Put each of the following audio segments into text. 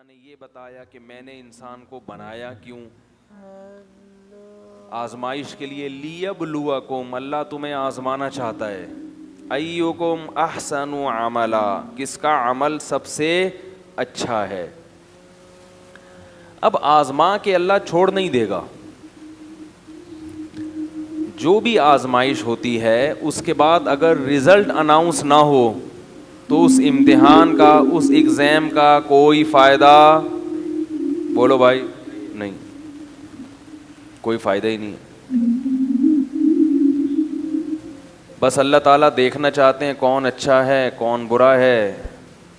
نے یہ بتایا کہ میں نے انسان کو بنایا کیوں؟ آزمائش کے لیے، لیبلوکم، اللہ تمہیں آزمانا چاہتا ہے. ایکم احسن عملا، کس کا عمل سب سے اچھا ہے. اب آزما کے اللہ چھوڑ نہیں دے گا. جو بھی آزمائش ہوتی ہے اس کے بعد اگر رزلٹ اناؤنس نہ ہو تو اس امتحان کا، اس ایگزام کا کوئی فائدہ، بولو بھائی، نہیں، کوئی فائدہ ہی نہیں ہے. بس اللہ تعالیٰ دیکھنا چاہتے ہیں کون اچھا ہے کون برا ہے.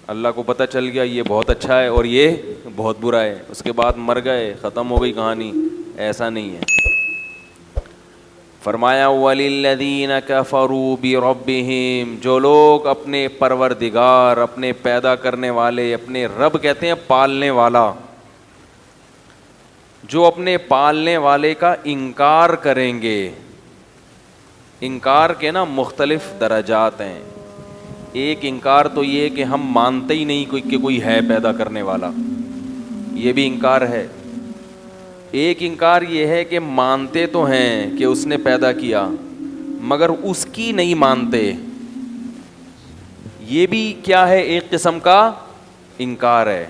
اللہ کو پتہ چل گیا یہ بہت اچھا ہے اور یہ بہت برا ہے، اس کے بعد مر گئے، ختم ہو گئی کہانی. ایسا نہیں ہے. فرمایا وَلِلَّذِينَ كَفَرُوا بِرَبِّهِمْ، جو لوگ اپنے پروردگار، اپنے پیدا کرنے والے، اپنے رب کہتے ہیں پالنے والا، جو اپنے پالنے والے کا انکار کریں گے. انکار کے نا مختلف درجات ہیں. ایک انکار تو یہ کہ ہم مانتے ہی نہیں کہ کوئی ہے پیدا کرنے والا، یہ بھی انکار ہے. ایک انکار یہ ہے کہ مانتے تو ہیں کہ اس نے پیدا کیا مگر اس کی نہیں مانتے، یہ بھی کیا ہے، ایک قسم کا انکار ہے.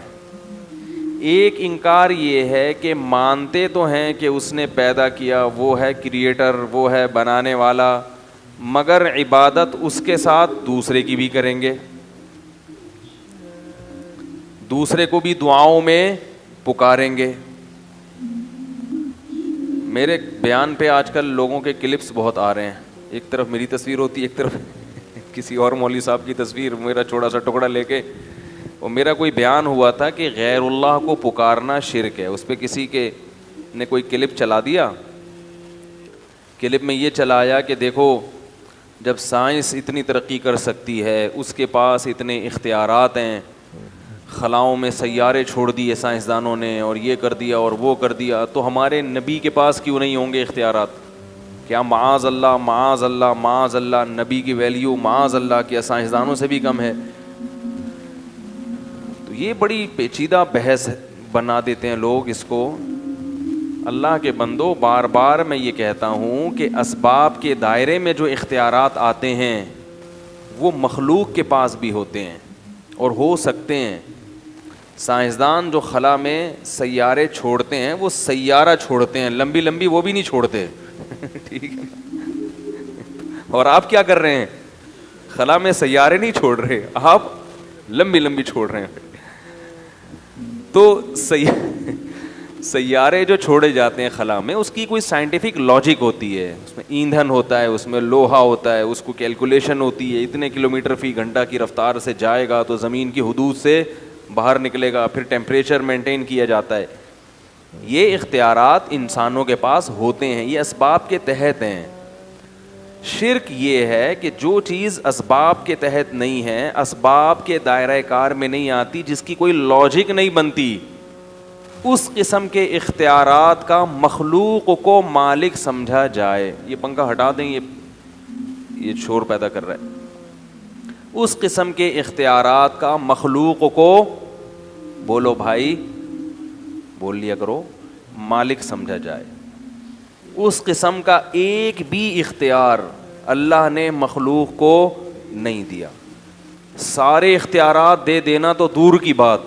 ایک انکار یہ ہے کہ مانتے تو ہیں کہ اس نے پیدا کیا، وہ ہے کریٹر، وہ ہے بنانے والا، مگر عبادت اس کے ساتھ دوسرے کی بھی کریں گے، دوسرے کو بھی دعاؤں میں پکاریں گے. میرے بیان پہ آج کل لوگوں کے کلپس بہت آ رہے ہیں، ایک طرف میری تصویر ہوتی ہے، ایک طرف کسی اور مولوی صاحب کی تصویر، میرا چھوٹا سا ٹکڑا لے کے. اور میرا کوئی بیان ہوا تھا کہ غیر اللہ کو پکارنا شرک ہے. اس پہ کسی کے نے کوئی کلپ چلا دیا، کلپ میں یہ چلایا کہ دیکھو جب سائنس اتنی ترقی کر سکتی ہے، اس کے پاس اتنے اختیارات ہیں، خلاؤں میں سیارے چھوڑ دیے سائنسدانوں نے اور یہ کر دیا اور وہ کر دیا، تو ہمارے نبی کے پاس کیوں نہیں ہوں گے اختیارات؟ کیا معاذ اللہ معاذ اللہ معاذ اللہ، نبی کی ویلیو معاذ اللہ کیا سائنسدانوں سے بھی کم ہے؟ تو یہ بڑی پیچیدہ بحث بنا دیتے ہیں لوگ اس کو. اللہ کے بندو، بار بار میں یہ کہتا ہوں کہ اسباب کے دائرے میں جو اختیارات آتے ہیں وہ مخلوق کے پاس بھی ہوتے ہیں اور ہو سکتے ہیں. سائنسدان جو خلا میں سیارے چھوڑتے ہیں وہ سیارہ چھوڑتے ہیں، لمبی لمبی وہ بھی نہیں چھوڑتے. ٹھیک ہے. اور آپ کیا کر رہے ہیں؟ خلا میں سیارے نہیں چھوڑ رہے، آپ لمبی لمبی چھوڑ رہے ہیں. تو سیارے جو چھوڑے جاتے ہیں خلا میں، اس کی کوئی سائنٹیفک لاجک ہوتی ہے، اس میں ایندھن ہوتا ہے، اس میں لوہا ہوتا ہے، اس کو کیلکولیشن ہوتی ہے، اتنے کلومیٹر فی گھنٹہ کی رفتار سے جائے گا تو زمین کی حدود سے باہر نکلے گا، پھر ٹیمپریچر مینٹین کیا جاتا ہے. یہ اختیارات انسانوں کے پاس ہوتے ہیں، یہ اسباب کے تحت ہیں. شرک یہ ہے کہ جو چیز اسباب کے تحت نہیں ہے، اسباب کے دائرہ کار میں نہیں آتی، جس کی کوئی لاجک نہیں بنتی، اس قسم کے اختیارات کا مخلوق کو مالک سمجھا جائے. یہ پنکھا ہٹا دیں، یہ شور پیدا کر رہا ہے. اس قسم کے اختیارات کا مخلوق کو، بولو بھائی، بول لیا کرو، مالک سمجھا جائے. اس قسم کا ایک بھی اختیار اللہ نے مخلوق کو نہیں دیا. سارے اختیارات دے دینا تو دور کی بات،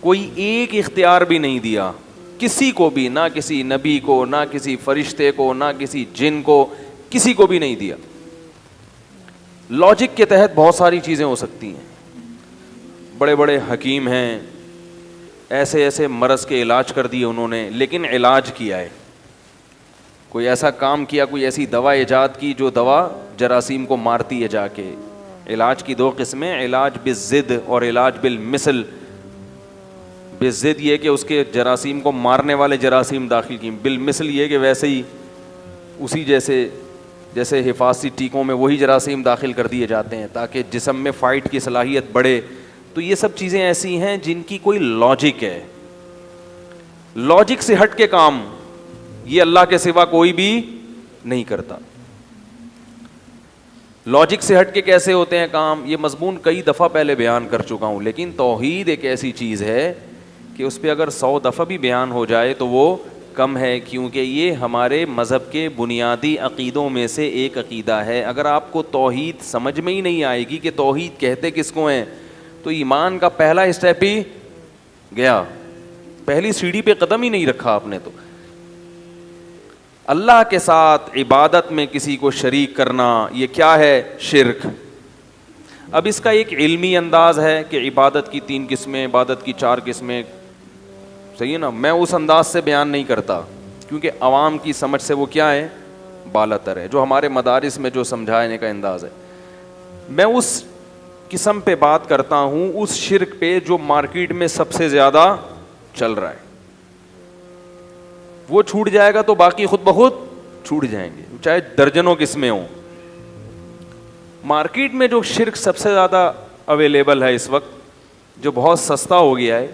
کوئی ایک اختیار بھی نہیں دیا کسی کو بھی، نہ کسی نبی کو، نہ کسی فرشتے کو، نہ کسی جن کو، کسی کو بھی نہیں دیا. لاجک کے تحت بہت ساری چیزیں ہو سکتی ہیں. بڑے بڑے حکیم ہیں، ایسے ایسے مرض کے علاج کر دیے انہوں نے، لیکن علاج کیا ہے، کوئی ایسا کام کیا، کوئی ایسی دوا ایجاد کی جو دوا جراثیم کو مارتی ہے جا کے. علاج کی دو قسمیں، علاج بالضد اور علاج بالمثل. بالضد یہ کہ اس کے جراثیم کو مارنے والے جراثیم داخل کی، بالمثل یہ کہ ویسے ہی اسی جیسے حفاظتی ٹیکوں میں وہی جراثیم داخل کر دیے جاتے ہیں تاکہ جسم میں فائٹ کی صلاحیت بڑھے. تو یہ سب چیزیں ایسی ہیں جن کی کوئی لاجک ہے. لاجک سے ہٹ کے کام یہ اللہ کے سوا کوئی بھی نہیں کرتا. لاجک سے ہٹ کے کیسے ہوتے ہیں کام، یہ مضمون کئی دفعہ پہلے بیان کر چکا ہوں. لیکن توحید ایک ایسی چیز ہے کہ اس پہ اگر 100 دفعہ بھی بیان ہو جائے تو وہ کم ہے، کیونکہ یہ ہمارے مذہب کے بنیادی عقیدوں میں سے ایک عقیدہ ہے۔ اگر آپ کو توحید سمجھ میں ہی نہیں آئے گی کہ توحید کہتے کس کو ہیں، تو ایمان کا پہلا اسٹیپ ہی گیا، پہلی سیڑھی پہ قدم ہی نہیں رکھا آپ نے۔ تو اللہ کے ساتھ عبادت میں کسی کو شریک کرنا، یہ کیا ہے؟ شرک۔ اب اس کا ایک علمی انداز ہے کہ عبادت کی 3 قسمیں، عبادت کی 4 قسمیں، صحیح ہے نا؟ میں اس انداز سے بیان نہیں کرتا کیونکہ عوام کی سمجھ سے وہ کیا ہے؟ بالاتر ہے، جو ہمارے مدارس میں جو سمجھانے کا انداز ہے۔ میں اس قسم پہ بات کرتا ہوں، اس شرک پہ جو مارکیٹ میں سب سے زیادہ چل رہا ہے۔ وہ چھوٹ جائے گا تو باقی خود بخود چھوٹ جائیں گے، چاہے درجنوں قسمیں ہوں۔ مارکیٹ میں جو شرک سب سے زیادہ اویلیبل ہے اس وقت، جو بہت سستا ہو گیا ہے،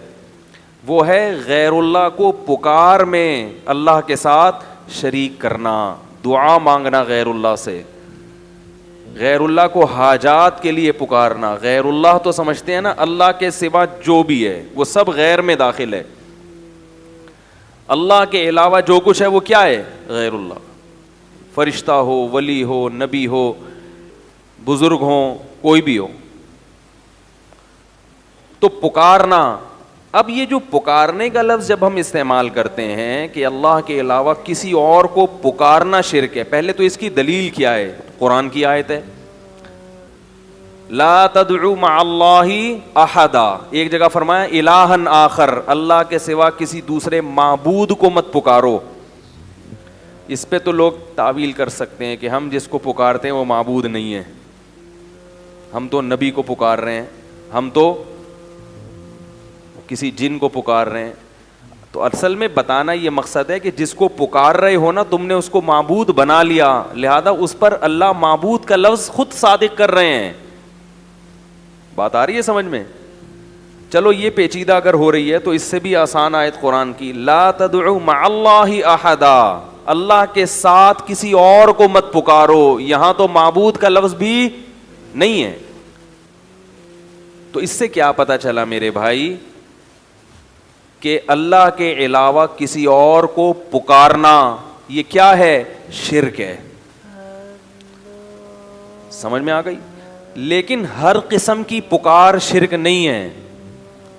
وہ ہے غیر اللہ کو پکار میں اللہ کے ساتھ شریک کرنا، دعا مانگنا غیر اللہ سے، غیر اللہ کو حاجات کے لیے پکارنا۔ غیر اللہ تو سمجھتے ہیں نا اللہ کے سوا جو بھی ہے وہ سب غیر میں داخل ہے، اللہ کے علاوہ جو کچھ ہے وہ کیا ہے؟ غیر اللہ۔ فرشتہ ہو، ولی ہو، نبی ہو، بزرگ ہوں، کوئی بھی ہو، تو پکارنا۔ اب یہ جو پکارنے کا لفظ جب ہم استعمال کرتے ہیں کہ اللہ کے علاوہ کسی اور کو پکارنا شرک ہے، پہلے تو اس کی دلیل کیا ہے؟ قرآن کی آیت ہے لا تدعو مع اللہ احدا، ایک جگہ فرمایا الہا آخر، اللہ کے سوا کسی دوسرے معبود کو مت پکارو۔ اس پہ تو لوگ تعویل کر سکتے ہیں کہ ہم جس کو پکارتے ہیں وہ معبود نہیں ہے، ہم تو نبی کو پکار رہے ہیں، ہم تو کسی جن کو پکار رہے ہیں۔ تو اصل میں بتانا یہ مقصد ہے کہ جس کو پکار رہے ہو نا تم نے اس کو معبود بنا لیا، لہذا اس پر اللہ معبود کا لفظ خود صادق کر رہے ہیں۔ بات آ رہی ہے سمجھ میں؟ چلو یہ پیچیدہ اگر ہو رہی ہے تو اس سے بھی آسان آیت قرآن کی، لا تدعو مع اللہ احدا، اللہ کے ساتھ کسی اور کو مت پکارو۔ یہاں تو معبود کا لفظ بھی نہیں ہے۔ تو اس سے کیا پتہ چلا میرے بھائی کہ اللہ کے علاوہ کسی اور کو پکارنا یہ کیا ہے؟ شرک ہے۔ سمجھ میں آ گئی؟ لیکن ہر قسم کی پکار شرک نہیں ہے۔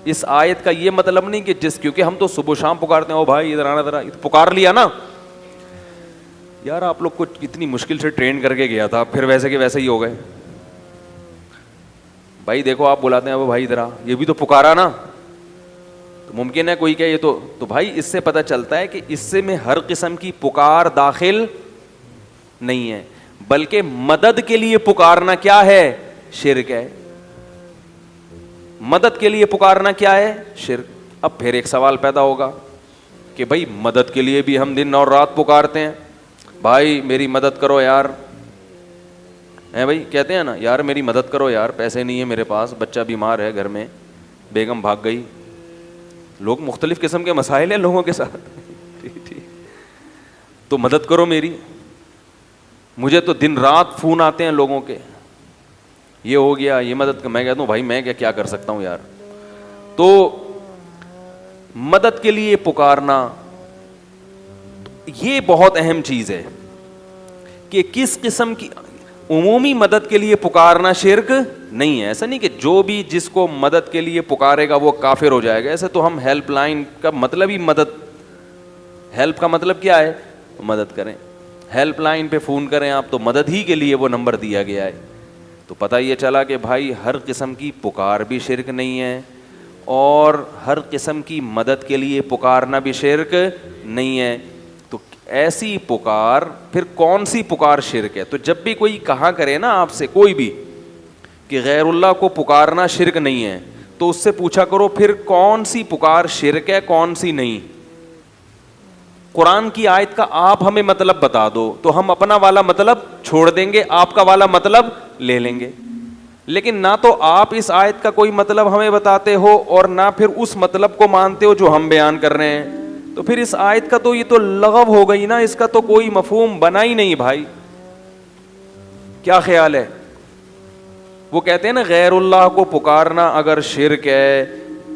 اس آیت کا یہ مطلب نہیں کہ کیونکہ ہم تو صبح شام پکارتے ہیں، او بھائی ادھر آنا، ذرا پکار لیا نا یار، آپ لوگ کو کتنی مشکل سے ٹرین کر کے گیا تھا، پھر ویسے کہ ویسے ہی ہو گئے۔ بھائی دیکھو آپ بلاتے ہیں، او بھائی ادھر آ، یہ بھی تو پکارا نا۔ تو ممکن ہے کوئی کہ یہ تو بھائی اس سے پتہ چلتا ہے کہ اس سے میں ہر قسم کی پکار داخل نہیں ہے، بلکہ مدد کے لیے پکارنا کیا ہے؟ شرک ہے۔ مدد کے لیے پکارنا کیا ہے؟ شرک۔ اب پھر ایک سوال پیدا ہوگا کہ بھائی مدد کے لیے بھی ہم دن اور رات پکارتے ہیں، بھائی میری مدد کرو یار، ہیں بھائی کہتے ہیں نا یار میری مدد کرو یار، پیسے نہیں ہے میرے پاس، بچہ بیمار ہے گھر میں، بیگم بھاگ گئی۔ لوگ مختلف قسم کے مسائل ہیں لوگوں کے ساتھ، ٹھیک تو مدد کرو میری۔ مجھے تو دن رات فون آتے ہیں لوگوں کے، یہ ہو گیا، یہ مدد، میں کہتا ہوں بھائی میں کیا کر سکتا ہوں یار۔ تو مدد کے لیے پکارنا یہ بہت اہم چیز ہے کہ کس قسم کی عمومی مدد کے لیے پکارنا شرک نہیں ہے۔ ایسا نہیں کہ جو بھی جس کو مدد کے لیے پکارے گا وہ کافر ہو جائے گا۔ ایسے تو ہم ہیلپ لائن کا مطلب ہی مدد، ہیلپ کا مطلب کیا ہے؟ مدد کریں۔ ہیلپ لائن پہ فون کریں آپ تو مدد ہی کے لیے وہ نمبر دیا گیا ہے۔ تو پتہ یہ چلا کہ بھائی ہر قسم کی پکار بھی شرک نہیں ہے، اور ہر قسم کی مدد کے لیے پکارنا بھی شرک نہیں ہے۔ تو ایسی پکار، پھر کون سی پکار شرک ہے؟ تو جب بھی کوئی کہا کرے نا آپ سے کوئی بھی کہ غیر اللہ کو پکارنا شرک نہیں ہے، تو اس سے پوچھا کرو پھر کون سی پکار شرک ہے کون سی نہیں۔ قرآن کی آیت کا آپ ہمیں مطلب بتا دو تو ہم اپنا والا مطلب چھوڑ دیں گے، آپ کا والا مطلب لے لیں گے۔ لیکن نہ تو آپ اس آیت کا کوئی مطلب ہمیں بتاتے ہو اور نہ پھر اس مطلب کو مانتے ہو جو ہم بیان کر رہے ہیں، تو پھر اس آیت کا تو یہ تو لغو ہو گئی نا، اس کا تو کوئی مفہوم بنا ہی نہیں بھائی۔ کیا خیال ہے؟ وہ کہتے ہیں نا غیر اللہ کو پکارنا اگر شرک ہے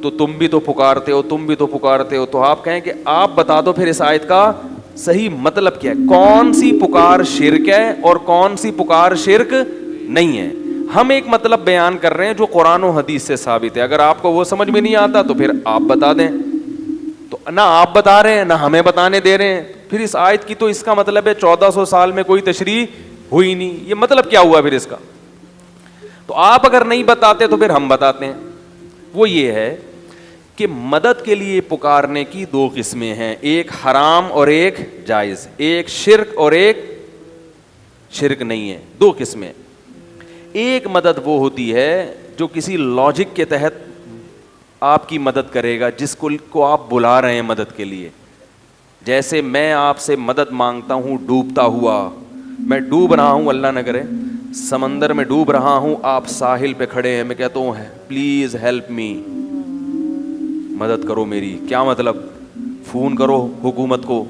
تو تم بھی تو پکارتے ہو، تم بھی تو پکارتے ہو. تو آپ کہیں کہ آپ بتا دو پھر اس آیت کا صحیح مطلب کیا ہے, کون سی پکار شرک ہے اور کون سی پکار شرک نہیں ہے. ہم ایک مطلب بیان کر رہے ہیں جو قرآن و حدیث سے ثابت ہے. اگر آپ کو وہ سمجھ میں نہیں آتا تو پھر آپ بتا دیں. تو نہ آپ بتا رہے ہیں نہ ہمیں بتانے دے رہے ہیں. پھر اس آیت کی تو اس کا مطلب ہے 1400 سال میں کوئی تشریح ہوئی نہیں. یہ مطلب کیا ہوا پھر اس کا؟ تو آپ اگر نہیں بتاتے تو پھر ہم بتاتے ہیں. وہ یہ ہے کہ مدد کے لیے پکارنے کی دو قسمیں ہیں, ایک حرام اور ایک جائز, ایک شرک اور ایک شرک نہیں ہے. دو قسمیں. ایک مدد وہ ہوتی ہے جو کسی لاجک کے تحت آپ کی مدد کرے گا, جس کو آپ بلا رہے ہیں مدد کے لیے. جیسے میں آپ سے مدد مانگتا ہوں ڈوبتا ہوا, میں ڈوب رہا ہوں, اللہ نہ کرے سمندر میں ڈوب رہا ہوں, آپ ساحل پہ کھڑے ہیں, میں کہتا ہوں پلیز ہیلپ می, مدد کرو میری. کیا مطلب؟ فون کرو حکومت کو,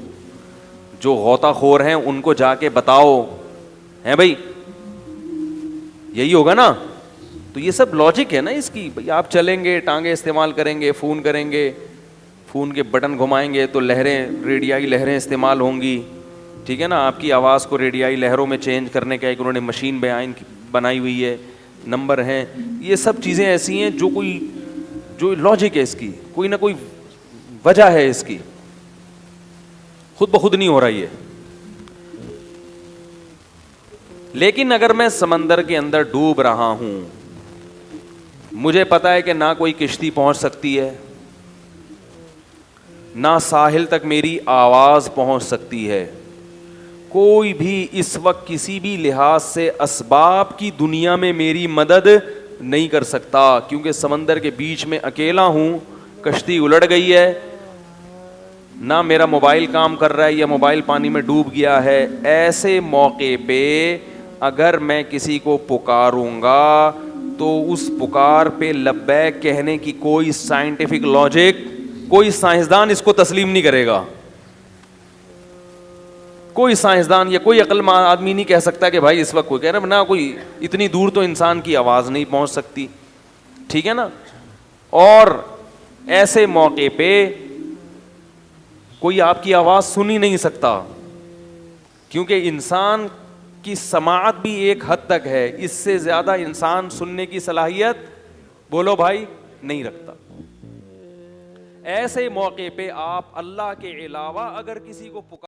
جو غوطہ خور ہیں ان کو جا کے بتاؤ, ہیں بھائی, یہی ہوگا نا. تو یہ سب لاجک ہے نا اس کی. بھائی آپ چلیں گے, ٹانگیں استعمال کریں گے, فون کریں گے, فون کے بٹن گھمائیں گے تو لہریں, ریڈیائی لہریں استعمال ہوں گی, ٹھیک ہے نا. آپ کی آواز کو ریڈیائی لہروں میں چینج کرنے کا ایک انہوں نے مشین بنائی ہوئی ہے, نمبر ہیں. یہ سب چیزیں ایسی ہیں جو لاجک ہے اس کی, کوئی نہ کوئی وجہ ہے اس کی, خود بخود نہیں ہو رہا یہ. لیکن اگر میں سمندر کے اندر ڈوب رہا ہوں, مجھے پتا ہے کہ نہ کوئی کشتی پہنچ سکتی ہے, نہ ساحل تک میری آواز پہنچ سکتی ہے, کوئی بھی اس وقت کسی بھی لحاظ سے اسباب کی دنیا میں میری مدد نہیں کر سکتا, کیونکہ سمندر کے بیچ میں اکیلا ہوں, کشتی الٹ گئی ہے, نہ میرا موبائل کام کر رہا ہے یا موبائل پانی میں ڈوب گیا ہے. ایسے موقع پہ اگر میں کسی کو پکاروں گا تو اس پکار پہ لبیک کہنے کی کوئی سائنٹیفک لاجک, کوئی سائنسدان اس کو تسلیم نہیں کرے گا. کوئی سائنسدان یا کوئی عقل مند آدمی نہیں کہہ سکتا کہ بھائی اس وقت کوئی کہہ رہا ہے, نہ کوئی اتنی دور تو انسان کی آواز نہیں پہنچ سکتی, ٹھیک ہے نا. اور ایسے موقع پہ کوئی آپ کی آواز سن ہی نہیں سکتا, کیونکہ انسان کی سماعت بھی ایک حد تک ہے, اس سے زیادہ انسان سننے کی صلاحیت, بولو بھائی, نہیں رکھتا. ایسے موقع پہ آپ اللہ کے علاوہ اگر کسی کو